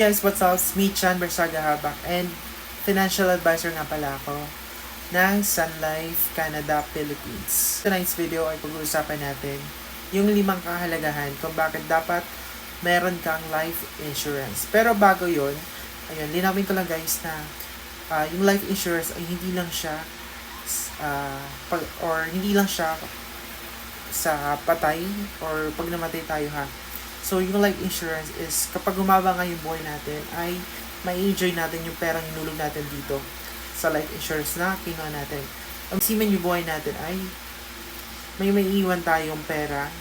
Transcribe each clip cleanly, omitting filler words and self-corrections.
Guys, what's up? It's me, Chan Bersaga Habak, and financial advisor nga pala ako ng Sun Life Canada, Philippines. Sa tonight's video ay pag-uusapan natin yung 5 kahalagahan kung bakit dapat meron kang life insurance. Pero bago yon, ayun, linawin ko lang guys na yung life insurance ay hindi lang siya hindi lang siya sa patay or pag namatay tayo ha. So, yung life insurance is kapag humaba nga yung buhay natin ay mai-enjoy natin yung perang hinulog natin dito sa life insurance na kinuha natin. Ang simen yung buhay natin ay may maiiwan tayong pera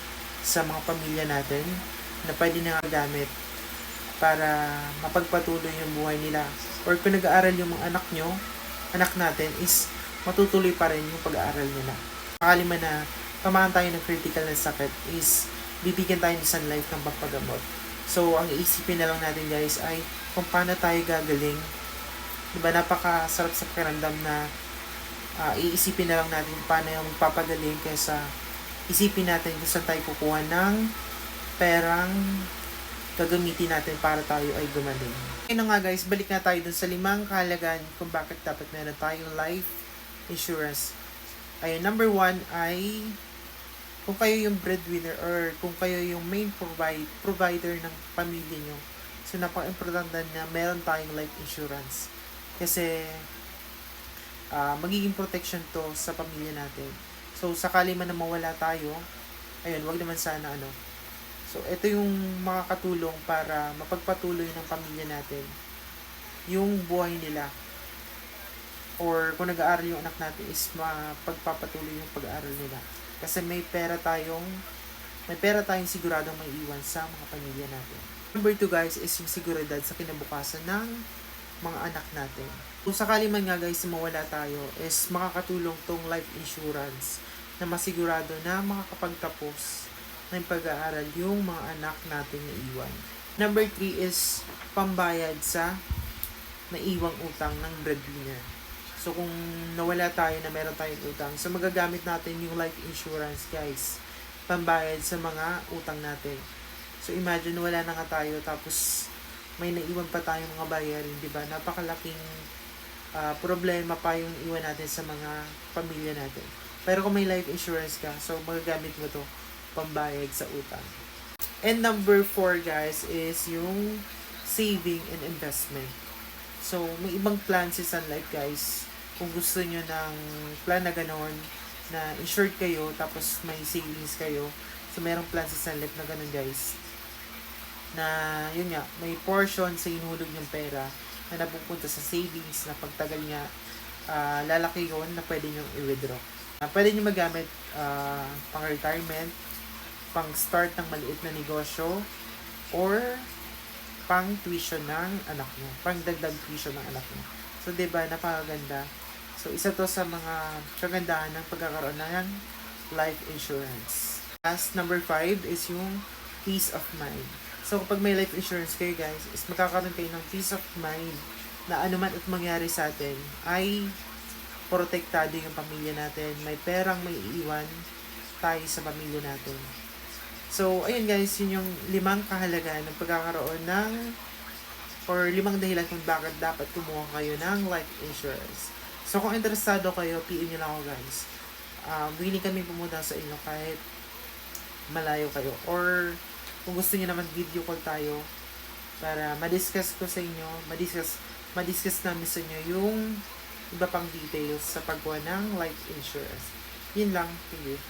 sa mga pamilya natin na pwede na gamit para mapagpatuloy yung buhay nila. Or kung nag-aaral yung mga anak natin is matutuloy pa rin yung pag-aaral nila. Sakali man na tamaan tayo ng critical na sakit is bibigyan tayo ng Sun Life ng pagpagamot. So, ang iisipin na lang natin guys ay kung paano tayo gagaling. Diba, napakasarap sa pakiramdam na iisipin na lang natin kung paano yung magpapagaling kaysa isipin natin kung saan tayo kukuha ng perang gagamitin natin para tayo ay gumaling. Ngayon nga guys, balik na tayo dun sa 5 kahalagahan kung bakit dapat meron tayong life insurance. Ayun, number 1 ay kung kayo yung breadwinner or kung kayo yung main provider ng pamilya nyo. So, napaka-importante na meron tayong life insurance. Kasi, magiging protection to sa pamilya natin. So, sakali man na mawala tayo, ayun, wag naman sana So, ito yung makakatulong para mapagpatuloy ng pamilya natin yung buhay nila. Or kung nag-aaral yung anak natin is mapagpapatuloy yung pag-aaral nila. Kasi may pera tayong siguradong may iwan sa mga pamilya natin. Number 2 guys is yung seguridad sa kinabukasan ng mga anak natin. Kung sakali man nga guys mawala tayo is makakatulong tong life insurance na masigurado na makakapagtapos ng pag-aaral yung mga anak natin na iwan. Number 3 is pambayad sa naiwang utang ng breadwinner. So, kung nawala tayo na meron tayong utang, so magagamit natin yung life insurance, guys, pambayad sa mga utang natin. So, imagine wala na nga tayo, tapos may naiwan pa tayong mga bayarin, di ba? Napakalaking problema pa yung iwan natin sa mga pamilya natin. Pero kung may life insurance ka, so magagamit mo to pambayad sa utang. And number 4, guys, is yung saving and investment. So, may ibang plan si Sun Life, guys. Kung gusto nyo ng plan na gano'n, na insured kayo, tapos may savings kayo. So, merong plan si Sun Life na gano'n, guys. Na, yun nga, may portion sa inulog ng pera na napupunta sa savings na pagtagal nga, lalaki yun na pwede nyo i-withdraw. Pwede nyo magamit pang retirement, pang start ng maliit na negosyo, or pang tuition ng anak mo, pang dagdag tuition ng anak mo. So, diba, napakaganda. So, isa to sa mga kagandahan ng pagkakaroon ng life insurance. Last, number 5 is yung peace of mind. So, kapag may life insurance kayo guys, is magkakaroon kayo ng peace of mind na anuman at mangyari sa atin ay protektado yung pamilya natin. May perang may iiwan tayo sa pamilya natin. So, ayun guys, yun yung 5 kahalagahan ng pagkakaroon ng or 5 dahilan kung bakit dapat kumuha kayo ng life insurance. So, kung interesado kayo, PM nyo lang ako guys. Willing kami pumunta sa inyo kahit malayo kayo. Or, kung gusto niyo naman video call tayo para ma-discuss ko sa inyo, ma-discuss namin sa inyo yung iba pang details sa pagkuha ng life insurance. Yun lang. Thank you.